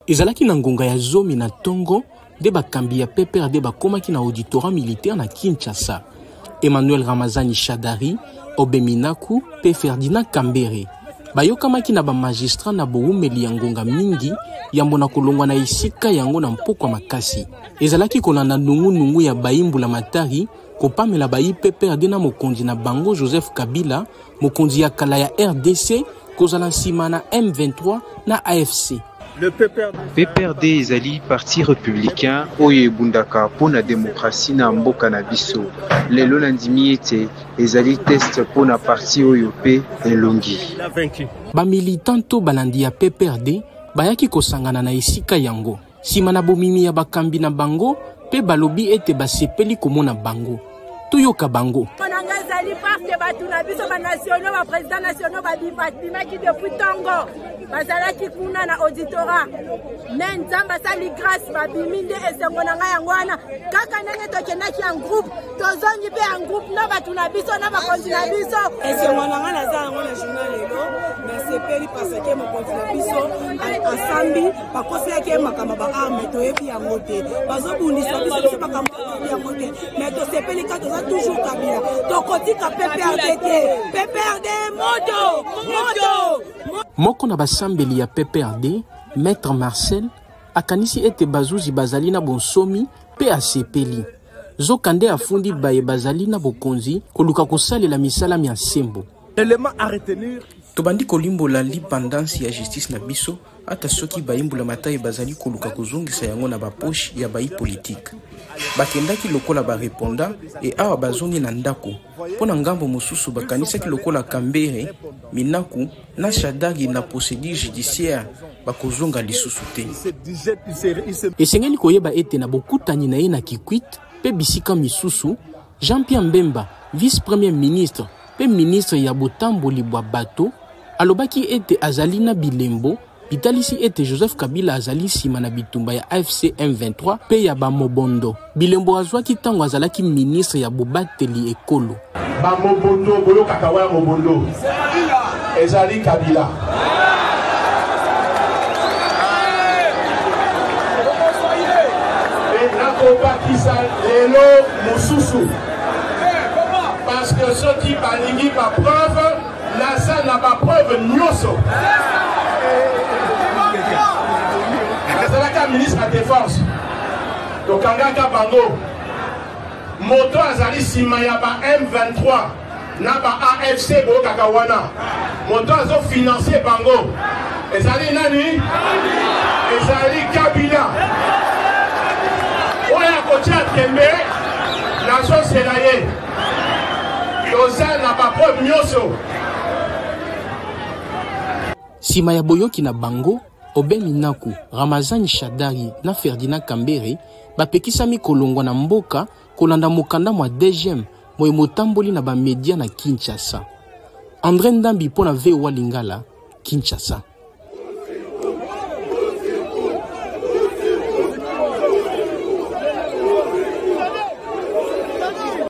ezalaki na ngonga ya zomi na tongo de bakambi ya PPRD bakomaki na auditorat militaire na Kinshasa. Emmanuel Ramazani Shadari, Obeminaku, pe Ferdinand Kambere. Bayokamaki na ba magistrat na boumeli ya ngonga mingi yambo na kolongwa na isika yango na mpoko makasi. Ezalaki kolanda nungu ya baimbula matari kopamela bayi PPRD na mokonzi na bango Joseph Kabila, mokonzi ya kala ya RDC kozala nsima na M23 na AFC. Le PPRD ezali parti républicain oyo ebundaka pona démocratie na mboka na biso. Lelo nandimi ete ezali test pona parti oyo pe elongi. Ba militanto balandi ya PPRD bayaki kosangana na esika yango. Sima na bomimi ya bakambi na bango pe balobi ete basepeli komona bango. Tuyoka bango. Président national qui depuis Tango, bazalaki kuna na auditorat. Mais nzamba sali grâce babiminde esengonanga yangwana kaka nene tokendaki en groupe tozongi pe en groupe na batuna biso na bakonzi na biso esengonanga na za ngona journal lelo mais sepeli parce que mon konzi na biso ensemble bakosi ke makamba ba arme to epi yango te bazobundisa biso bakamba ya mote mais to sepeli ka toza toujours Kabila to kotika PPRD moto moko na basambeli ya PPRD Maître Marcel akanisi ete bazuzi bazali na bonsomi pe asepeli. Zokande afundi baye bazali na bokonzi koluka kosalela misala ya nsembo. L'élément à retenir tobandi kolimbo la indépendance ya justice na biso ata soki bayimbula matayi bazali koluka kozongisa yango na bapoche ya bayi politique. Bakendaki lokola ba reponda e awa bazongi na ndako. Pona ngambo mosusu bakanisaki lokola Kambere, Minaku na Shadari na procédure judiciaire bakozonga lisusu te. Esengeli koyeba ete na bokutani na ye na Kikwit pe bisika misusu Jean-Pierre Mbemba, vice-premier ministre pe ministre ya botamboli bwa bato alobaki ete azali na bilembo bitalisi ete Joseph Kabila azali sima na bitumba ya AFC M23 pe ya bamobondo. Bilembo azwaki tango azalaki ministre ya bobateli ekolo. Bamobondo bolo kakawa mobondo ezali Kabila. Nakobakisa lelo mosusu parce que ceux qui balingi ba preuve naza na ba preuve nyoso. Azalaka ministre de la défense tokangaka bango moto azali sima ya ba M23 na ba AFC bo kakawana moto azo financer bango ezali nani ezali Kabila oya kotia tembe nazo selaye yoza na ba preuve nyoso. Sima ya boyoki na bango Obeminaku, Ramazani Shadari na Ferdinand Kambere bapekisami kolongwa na mboka kolanda mokanda mwa DGM moye motamboli na ba media na Kinshasa. André Ndambi pona VOA Lingala, Kinshasa.